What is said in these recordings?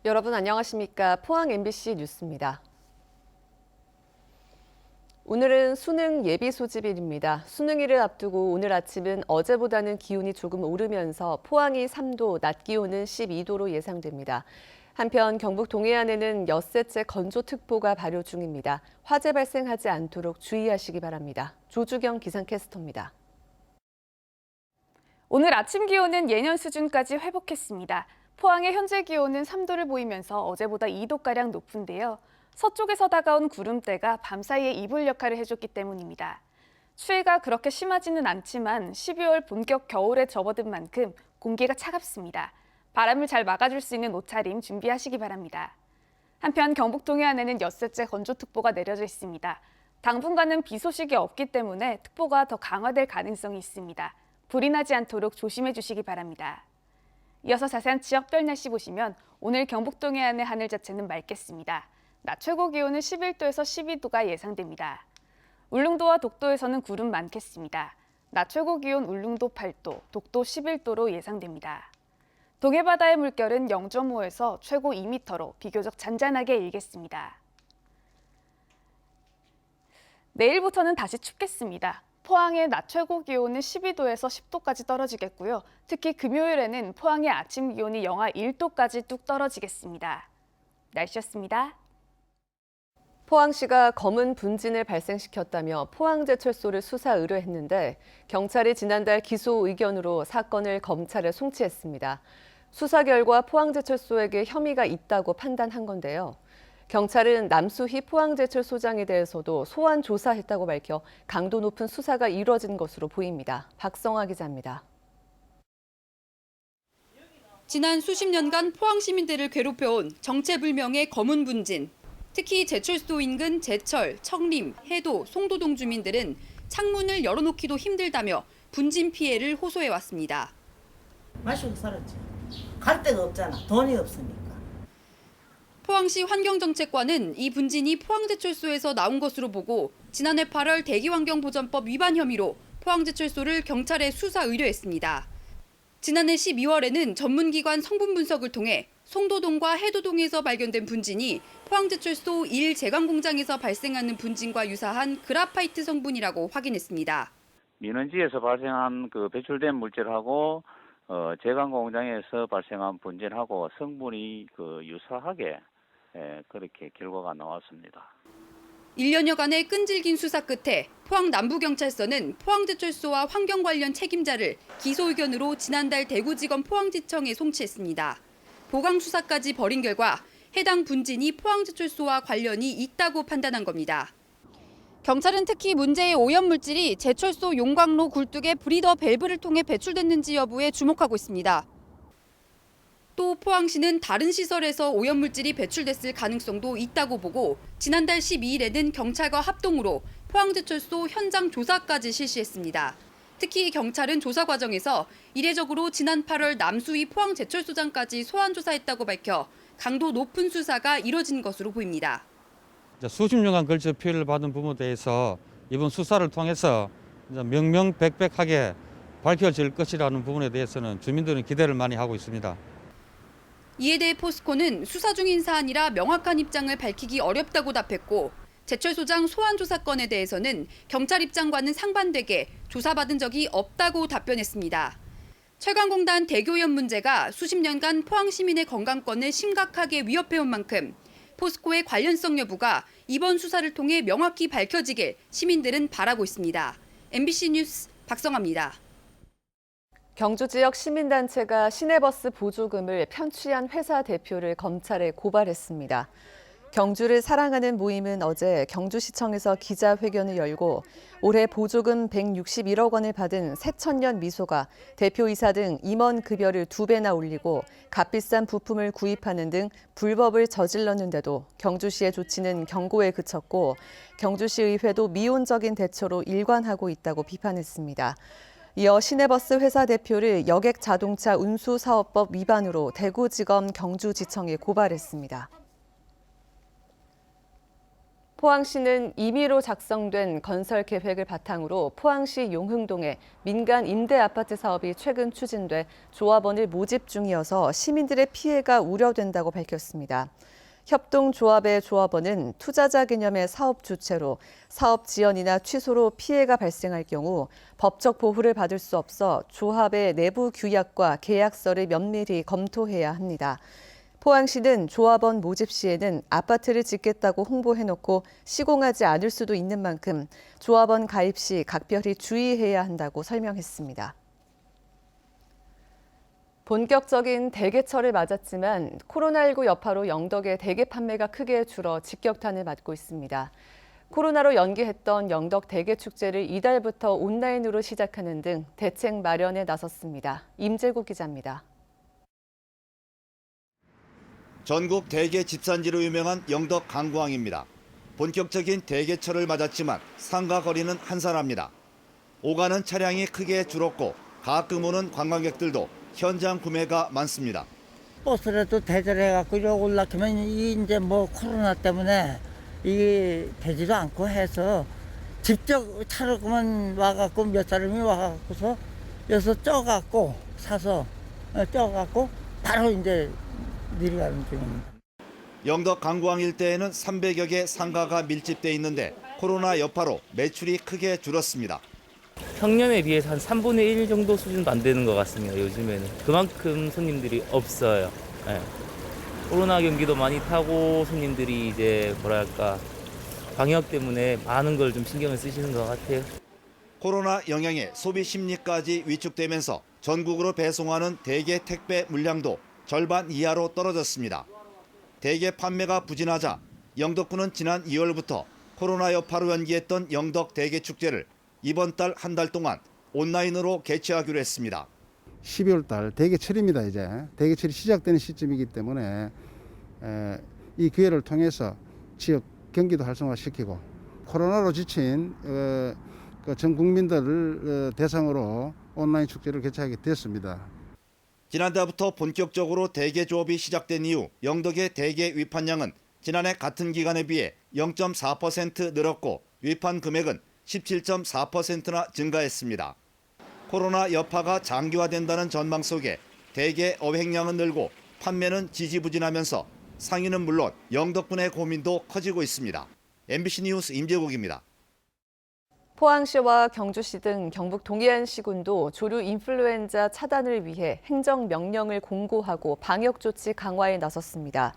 여러분 안녕하십니까? 포항 MBC 뉴스입니다. 오늘은 수능 예비 소집일입니다. 수능일을 앞두고 오늘 아침은 어제보다는 기온이 조금 오르면서 포항이 3도, 낮 기온은 12도로 예상됩니다. 한편 경북 동해안에는 엿새째 건조특보가 발효 중입니다. 화재 발생하지 않도록 주의하시기 바랍니다. 조주경 기상캐스터입니다. 오늘 아침 기온은 예년 수준까지 회복했습니다. 포항의 현재 기온은 3도를 보이면서 어제보다 2도가량 높은데요. 서쪽에서 다가온 구름대가 밤사이에 이불 역할을 해줬기 때문입니다. 추위가 그렇게 심하지는 않지만 12월 본격 겨울에 접어든 만큼 공기가 차갑습니다. 바람을 잘 막아줄 수 있는 옷차림 준비하시기 바랍니다. 한편 경북 동해안에는 엿새째 건조특보가 내려져 있습니다. 당분간은 비 소식이 없기 때문에 특보가 더 강화될 가능성이 있습니다. 불이 나지 않도록 조심해 주시기 바랍니다. 이어서 자세한 지역별 날씨 보시면 오늘 경북 동해안의 하늘 자체는 맑겠습니다. 낮 최고 기온은 11도에서 12도가 예상됩니다. 울릉도와 독도에서는 구름 많겠습니다. 낮 최고 기온 울릉도 8도, 독도 11도로 예상됩니다. 동해바다의 물결은 0.5에서 최고 2m로 비교적 잔잔하게 일겠습니다. 내일부터는 다시 춥겠습니다. 포항의 낮 최고 기온은 12도에서 10도까지 떨어지겠고요. 특히 금요일에는 포항의 아침 기온이 영하 1도까지 뚝 떨어지겠습니다. 날씨였습니다. 포항시가 검은 분진을 발생시켰다며 포항제철소를 수사 의뢰했는데 경찰이 지난달 기소 의견으로 사건을 검찰에 송치했습니다. 수사 결과 포항제철소에게 혐의가 있다고 판단한 건데요. 경찰은 남수희 포항제철소장에 대해서도 소환 조사했다고 밝혀 강도 높은 수사가 이루어진 것으로 보입니다. 박성아 기자입니다. 지난 수십 년간 포항 시민들을 괴롭혀온 정체불명의 검은 분진. 특히 제철소 인근 제철, 청림, 해도, 송도동 주민들은 창문을 열어놓기도 힘들다며 분진 피해를 호소해왔습니다. 마시고 살았지. 갈 데가 없잖아. 돈이 없으니까. 포항시 환경정책관은 이 분진이 포항제철소에서 나온 것으로 보고 지난해 8월 대기환경보전법 위반 혐의로 포항제철소를 경찰에 수사 의뢰했습니다. 지난해 12월에는 전문기관 성분 분석을 통해 송도동과 해도동에서 발견된 분진이 포항제철소 1 제광공장에서 발생하는 분진과 유사한 그라파이트 성분이라고 확인했습니다. 민원지에서 발생한 배출된 물질하고 제광공장에서 발생한 분진하고 성분이 유사하게 그렇게 결과가 나왔습니다. 1년여간의 끈질긴 수사 끝에 포항 남부경찰서는 포항제철소와 환경 관련 책임자를 기소 의견으로 지난달 대구지검 포항지청에 송치했습니다. 보강 수사까지 벌인 결과 해당 분진이 포항제철소와 관련이 있다고 판단한 겁니다. 경찰은 특히 문제의 오염물질이 제철소 용광로 굴뚝의 브리더 밸브를 통해 배출됐는지 여부에 주목하고 있습니다. 또 포항시는 다른 시설에서 오염물질이 배출됐을 가능성도 있다고 보고 지난달 12일에는 경찰과 합동으로 포항제철소 현장 조사까지 실시했습니다. 특히 경찰은 조사 과정에서 이례적으로 지난 8월 남수희 포항제철소장까지 소환 조사했다고 밝혀 강도 높은 수사가 이뤄진 것으로 보입니다. 수십 년간 걸쳐 피해를 받은 부분에 대해서 이번 수사를 통해서 명명백백하게 밝혀질 것이라는 부분에 대해서는 주민들은 기대를 많이 하고 있습니다. 이에 대해 포스코는 수사 중인 사안이라 명확한 입장을 밝히기 어렵다고 답했고 제철소장 소환 조사건에 대해서는 경찰 입장과는 상반되게 조사받은 적이 없다고 답변했습니다. 철강공단 대교염 문제가 수십 년간 포항 시민의 건강권을 심각하게 위협해온 만큼 포스코의 관련성 여부가 이번 수사를 통해 명확히 밝혀지길 시민들은 바라고 있습니다. MBC 뉴스 박성아입니다. 경주 지역 시민단체가 시내버스 보조금을 편취한 회사 대표를 검찰에 고발했습니다. 경주를 사랑하는 모임은 어제 경주시청에서 기자회견을 열고 올해 보조금 161억 원을 받은 새천년 미소가 대표이사 등 임원 급여를 2배나 올리고 값비싼 부품을 구입하는 등 불법을 저질렀는데도 경주시의 조치는 경고에 그쳤고 경주시의회도 미온적인 대처로 일관하고 있다고 비판했습니다. 이어 시내버스 회사 대표를 여객자동차 운수사업법 위반으로 대구지검 경주지청에 고발했습니다. 포항시는 임의로 작성된 건설 계획을 바탕으로 포항시 용흥동에 민간 임대 아파트 사업이 최근 추진돼 조합원을 모집 중이어서 시민들의 피해가 우려된다고 밝혔습니다. 협동조합의 조합원은 투자자 개념의 사업 주체로 사업 지연이나 취소로 피해가 발생할 경우 법적 보호를 받을 수 없어 조합의 내부 규약과 계약서를 면밀히 검토해야 합니다. 포항시는 조합원 모집 시에는 아파트를 짓겠다고 홍보해놓고 시공하지 않을 수도 있는 만큼 조합원 가입 시 각별히 주의해야 한다고 설명했습니다. 본격적인 대게철을 맞았지만 코로나19 여파로 영덕의 대게 판매가 크게 줄어 직격탄을 맞고 있습니다. 코로나로 연기했던 영덕 대게 축제를 이달부터 온라인으로 시작하는 등 대책 마련에 나섰습니다. 임재국 기자입니다. 전국 대게 집산지로 유명한 영덕 강구항입니다. 본격적인 대게철을 맞았지만 상가 거리는 한산합니다. 오가는 차량이 크게 줄었고 가끔 오는 관광객들도 현장 구매가 많습니다. 버스라도 대절해갖고 이리 올라가면 이제 뭐 코로나 때문에 이게 되지도 않고 해서 직접 차로만 와갖고 몇 사람이 와갖고서 여기서 쪄갖고 사서 쪄갖고 바로 이제 내려가는 중입니다. 영덕 강구항 일대에는 300여 개 상가가 밀집돼 있는데 코로나 여파로 매출이 크게 줄었습니다. 평년에 비해서 한 3분의 1 정도 수준도 안 되는 것 같습니다. 요즘에는 그만큼 손님들이 없어요. 네. 코로나 경기도 많이 타고 손님들이 이제 뭐랄까 방역 때문에 많은 걸 좀 신경을 쓰시는 것 같아요. 코로나 영향에 소비 심리까지 위축되면서 전국으로 배송하는 대게 택배 물량도 절반 이하로 떨어졌습니다. 대게 판매가 부진하자 영덕군은 지난 2월부터 코로나 여파로 연기했던 영덕 대게 축제를 이번 달 한 달 동안 온라인으로 개최하기로 했습니다. 12월 달 대게철입니다. 이제 대게철이 시작되는 시점이기 때문에 이 기회를 통해서 지역 경기도 활성화시키고 코로나로 지친 전 국민들을 대상으로 온라인 축제를 개최하게 됐습니다. 지난달부터 본격적으로 대게 조업이 시작된 이후 영덕의 대게 위판량은 지난해 같은 기간에 비해 0.4% 늘었고 위판 금액은 17.4%나 증가했습니다. 코로나 여파가 장기화된다는 전망 속에 대게 어획량은 늘고 판매는 지지부진하면서 상인은 물론 영덕군의 고민도 커지고 있습니다. MBC 뉴스 임재국입니다. 포항시와 경주시 등 경북 동해안시군도 조류 인플루엔자 차단을 위해 행정명령을 공고하고 방역조치 강화에 나섰습니다.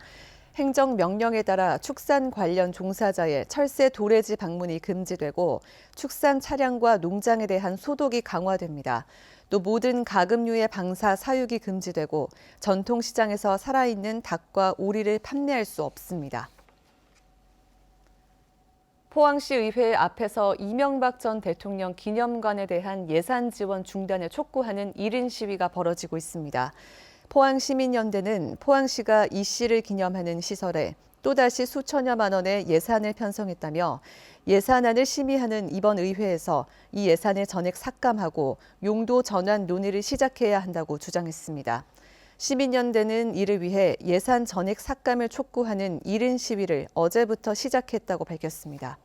행정명령에 따라 축산 관련 종사자의 철새 도래지 방문이 금지되고 축산 차량과 농장에 대한 소독이 강화됩니다. 또 모든 가금류의 방사 사육이 금지되고 전통시장에서 살아있는 닭과 오리를 판매할 수 없습니다. 포항시 의회 앞에서 이명박 전 대통령 기념관에 대한 예산 지원 중단을 촉구하는 1인 시위가 벌어지고 있습니다. 포항시민연대는 포항시가 이 씨를 기념하는 시설에 또다시 수천여만 원의 예산을 편성했다며 예산안을 심의하는 이번 의회에서 이 예산을 전액 삭감하고 용도 전환 논의를 시작해야 한다고 주장했습니다. 시민연대는 이를 위해 예산 전액 삭감을 촉구하는 1인 시위를 어제부터 시작했다고 밝혔습니다.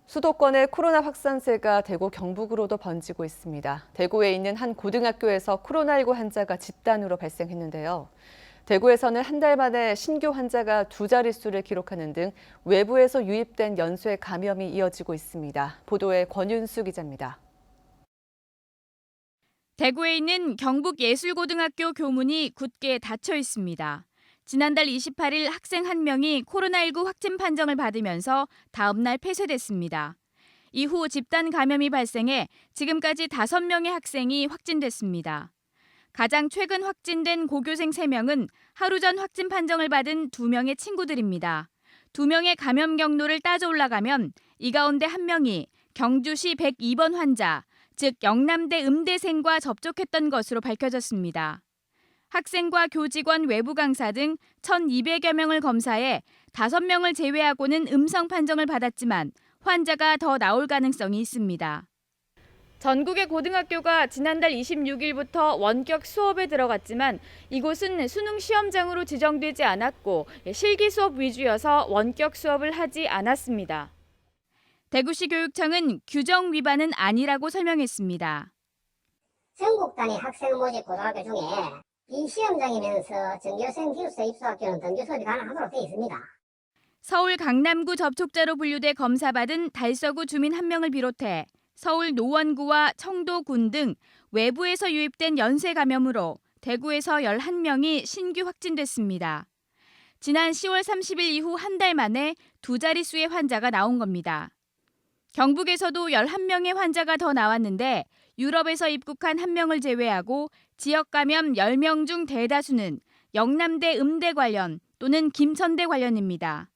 수도권의 코로나 확산세가 대구 경북으로도 번지고 있습니다. 대구에 있는 한 고등학교에서 코로나19 환자가 집단으로 발생했는데요. 대구에서는 한 달 만에 신규 환자가 2자릿수를 기록하는 등 외부에서 유입된 연쇄 감염이 이어지고 있습니다. 보도에 권윤수 기자입니다. 대구에 있는 경북예술고등학교 교문이 굳게 닫혀 있습니다. 지난달 28일 학생 1명이 코로나19 확진 판정을 받으면서 다음 날 폐쇄됐습니다. 이후 집단 감염이 발생해 지금까지 5명의 학생이 확진됐습니다. 가장 최근 확진된 고교생 3명은 하루 전 확진 판정을 받은 2명의 친구들입니다. 2명의 감염 경로를 따져 올라가면 이 가운데 1명이 경주시 102번 환자, 즉 영남대 음대생과 접촉했던 것으로 밝혀졌습니다. 학생과 교직원 외부 강사 등 1,200여 명을 검사해 5명을 제외하고는 음성 판정을 받았지만 환자가 더 나올 가능성이 있습니다. 전국의 고등학교가 지난달 26일부터 원격 수업에 들어갔지만 이곳은 수능 시험장으로 지정되지 않았고 실기 수업 위주여서 원격 수업을 하지 않았습니다. 대구시 교육청은 규정 위반은 아니라고 설명했습니다. 전국 단위 학생 모집 고등학교 중에 비시험장이면서 전교생 기숙사 입소학교는 등교 수업이 가능하도록 되어 있습니다. 서울 강남구 접촉자로 분류돼 검사받은 달서구 주민 1명을 비롯해 서울 노원구와 청도군 등 외부에서 유입된 연쇄 감염으로 대구에서 11명이 신규 확진됐습니다. 지난 10월 30일 이후 한 달 만에 두 자릿수의 환자가 나온 겁니다. 경북에서도 11명의 환자가 더 나왔는데 유럽에서 입국한 1명을 제외하고 지역 감염 10명 중 대다수는 영남대 음대 관련 또는 김천대 관련입니다.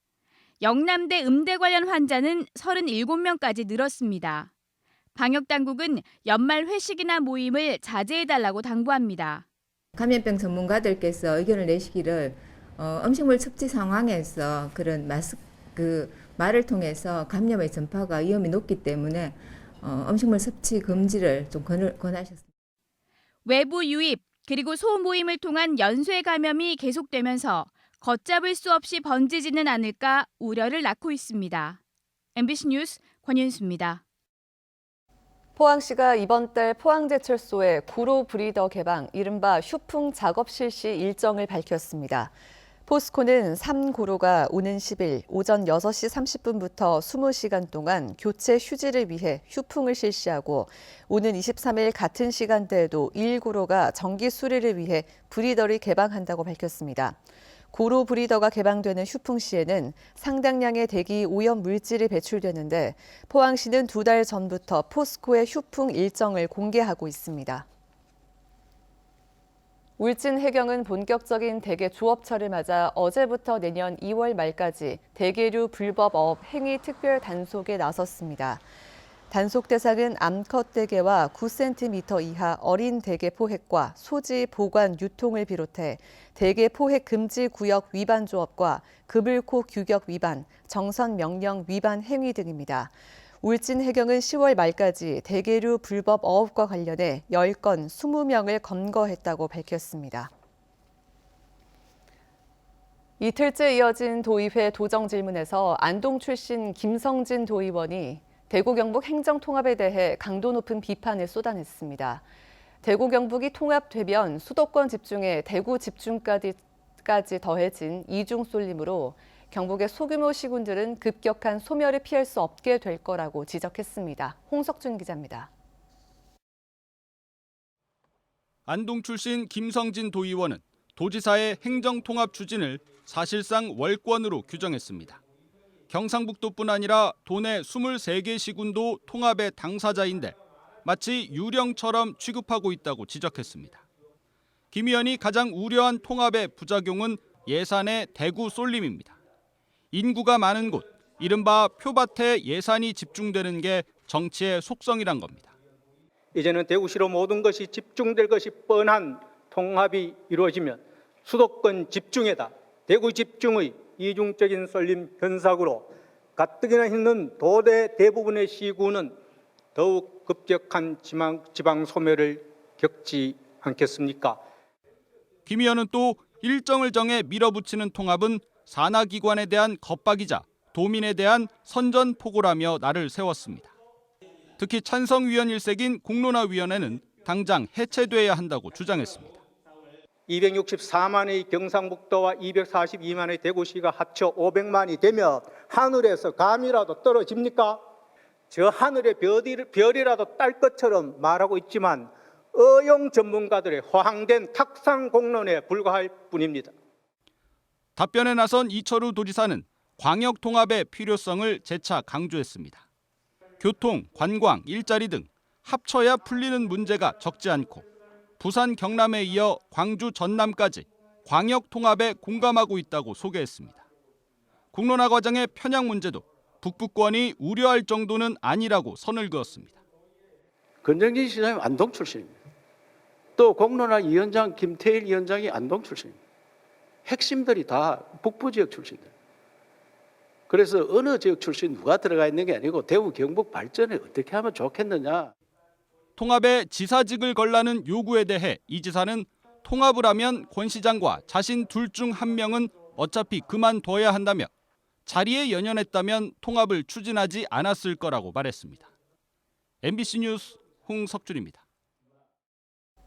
영남대 음대 관련 환자는 37명까지 늘었습니다. 방역당국은 연말 회식이나 모임을 자제해달라고 당부합니다. 감염병 전문가들께서 의견을 내시기를 음식물 섭취 상황에서 그런 말을 통해서 감염의 전파가 위험이 높기 때문에 음식물 섭취 금지를 좀 권하셨습니다. 외부 유입 그리고 소모임을 통한 연쇄 감염이 계속되면서 걷잡을 수 없이 번지지는 않을까 우려를 낳고 있습니다. MBC 뉴스 권윤수입니다. 포항시가 이번 달 포항제철소의 구로 브리더 개방, 이른바 휴풍 작업 실시 일정을 밝혔습니다. 포스코는 3구로가 오는 10일 오전 6시 30분부터 20시간 동안 교체 휴지를 위해 휴풍을 실시하고 오는 23일 같은 시간대에도 1구로가 정기 수리를 위해 브리더를 개방한다고 밝혔습니다. 구로 브리더가 개방되는 휴풍 시에는 상당량의 대기 오염 물질이 배출되는데 포항시는 2달 전부터 포스코의 휴풍 일정을 공개하고 있습니다. 울진 해경은 본격적인 대게 조업철을 맞아 어제부터 내년 2월 말까지 대게류 불법 어업 행위 특별 단속에 나섰습니다. 단속 대상은 암컷 대게와 9cm 이하 어린 대게 포획과 소지, 보관, 유통을 비롯해 대게 포획 금지 구역 위반 조업과 그물코 규격 위반, 정선 명령 위반 행위 등입니다. 울진 해경은 10월 말까지 대게류 불법 어업과 관련해 10건 20명을 검거했다고 밝혔습니다. 이틀째 이어진 도의회 도정 질문에서 안동 출신 김성진 도의원이 대구 경북 행정통합에 대해 강도 높은 비판을 쏟아냈습니다. 대구 경북이 통합되면 수도권 집중에 대구 집중까지 더해진 이중 쏠림으로 경북의 소규모 시군들은 급격한 소멸을 피할 수 없게 될 거라고 지적했습니다. 홍석준 기자입니다. 안동 출신 김성진 도의원은 도지사의 행정통합 추진을 사실상 월권으로 규정했습니다. 경상북도뿐 아니라 도내 23개 시군도 통합의 당사자인데 마치 유령처럼 취급하고 있다고 지적했습니다. 김 의원이 가장 우려한 통합의 부작용은 예산의 대구 쏠림입니다. 인구가 많은 곳, 이른바 표밭에 예산이 집중되는 게 정치의 속성이란 겁니다. 이제는 대구시로 모든 것이 집중될 것이 뻔한 통합이 이루어지면 수도권 집중에다 대구 집중의 이중적인 쏠림 현상으로 가뜩이나 힘든 도대 대부분의 시군은 더욱 급격한 지방 소멸을 겪지 않겠습니까? 김 의원은 또 일정을 정해 밀어붙이는 통합은 산하기관에 대한 겁박이자 도민에 대한 선전포고라며 날을 세웠습니다. 특히 찬성위원 일색인 공론화위원회는 당장 해체돼야 한다고 주장했습니다. 264만의 경상북도와 242만의 대구시가 합쳐 500만이 되면 하늘에서 감이라도 떨어집니까? 저 하늘의 별이라도 딸 것처럼 말하고 있지만 어용 전문가들의 허황된 탁상 공론에 불과할 뿐입니다. 답변에 나선 이철우 도지사는 광역 통합의 필요성을 재차 강조했습니다. 교통, 관광, 일자리 등 합쳐야 풀리는 문제가 적지 않고 부산, 경남에 이어 광주, 전남까지 광역 통합에 공감하고 있다고 소개했습니다. 공론화 과정의 편향 문제도 북부권이 우려할 정도는 아니라고 선을 그었습니다. 권정진 시장님 안동 출신입니다. 또 공론화 위원장 김태일 위원장이 안동 출신입니다. 핵심들이 다 북부 지역 출신들. 그래서 어느 지역 출신 누가 들어가 있는 게 아니고 대구 경북 발전에 어떻게 하면 좋겠느냐. 통합에 지사직을 걸라는 요구에 대해 이 지사는 통합을 하면 권 시장과 자신 둘 중 한 명은 어차피 그만둬야 한다며 자리에 연연했다면 통합을 추진하지 않았을 거라고 말했습니다. MBC 뉴스 홍석준입니다.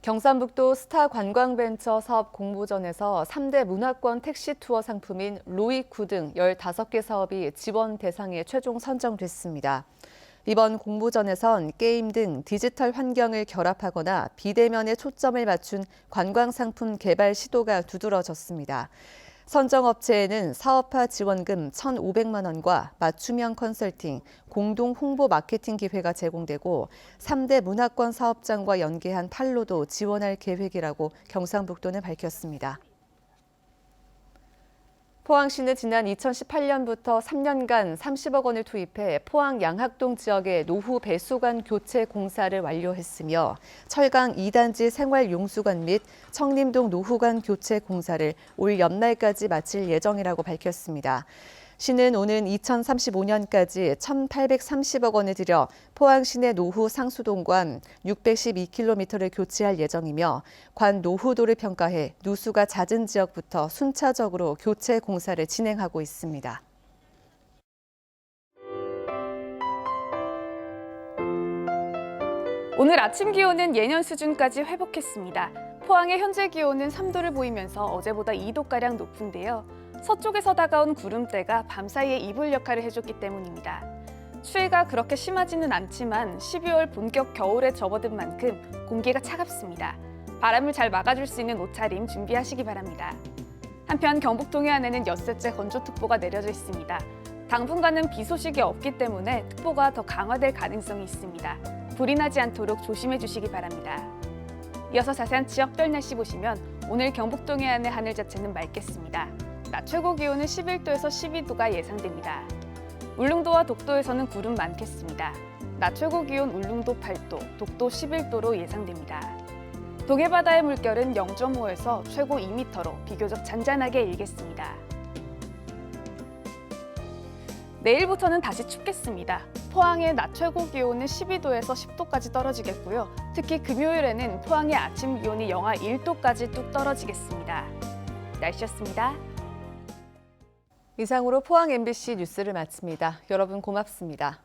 경상북도 스타 관광벤처 사업 공모전에서 3대 문화권 택시 투어 상품인 로이쿠 등 15개 사업이 지원 대상에 최종 선정됐습니다. 이번 공모전에선 게임 등 디지털 환경을 결합하거나 비대면에 초점을 맞춘 관광상품 개발 시도가 두드러졌습니다. 선정업체에는 사업화 지원금 1,500만 원과 맞춤형 컨설팅, 공동 홍보 마케팅 기회가 제공되고 3대 문화권 사업장과 연계한 판로도 지원할 계획이라고 경상북도는 밝혔습니다. 포항시는 지난 2018년부터 3년간 30억 원을 투입해 포항 양학동 지역의 노후 배수관 교체 공사를 완료했으며 철강 2단지 생활용수관 및 청림동 노후관 교체 공사를 올 연말까지 마칠 예정이라고 밝혔습니다. 시는 오는 2035년까지 1,830억 원을 들여 포항 시내 노후 상수동관 612km를 교체할 예정이며 관 노후도를 평가해 누수가 잦은 지역부터 순차적으로 교체 공사를 진행하고 있습니다. 오늘 아침 기온은 예년 수준까지 회복했습니다. 포항의 현재 기온은 3도를 보이면서 어제보다 2도가량 높은데요. 서쪽에서 다가온 구름대가 밤사이에 이불 역할을 해줬기 때문입니다. 추위가 그렇게 심하지는 않지만 12월 본격 겨울에 접어든 만큼 공기가 차갑습니다. 바람을 잘 막아줄 수 있는 옷차림 준비하시기 바랍니다. 한편 경북 동해안에는 엿새째 건조특보가 내려져 있습니다. 당분간은 비 소식이 없기 때문에 특보가 더 강화될 가능성이 있습니다. 불이 나지 않도록 조심해 주시기 바랍니다. 이어서 자세한 지역별 날씨 보시면 오늘 경북 동해안의 하늘 자체는 맑겠습니다. 낮 최고 기온은 11도에서 12도가 예상됩니다. 울릉도와 독도에서는 구름 많겠습니다. 낮 최고 기온 울릉도 8도, 독도 11도로 예상됩니다. 동해바다의 물결은 0.5에서 최고 2m로 비교적 잔잔하게 일겠습니다. 내일부터는 다시 춥겠습니다. 포항의 낮 최고 기온은 12도에서 10도까지 떨어지겠고요. 특히 금요일에는 포항의 아침 기온이 영하 1도까지 뚝 떨어지겠습니다. 날씨였습니다. 이상으로 포항 MBC 뉴스를 마칩니다. 여러분 고맙습니다.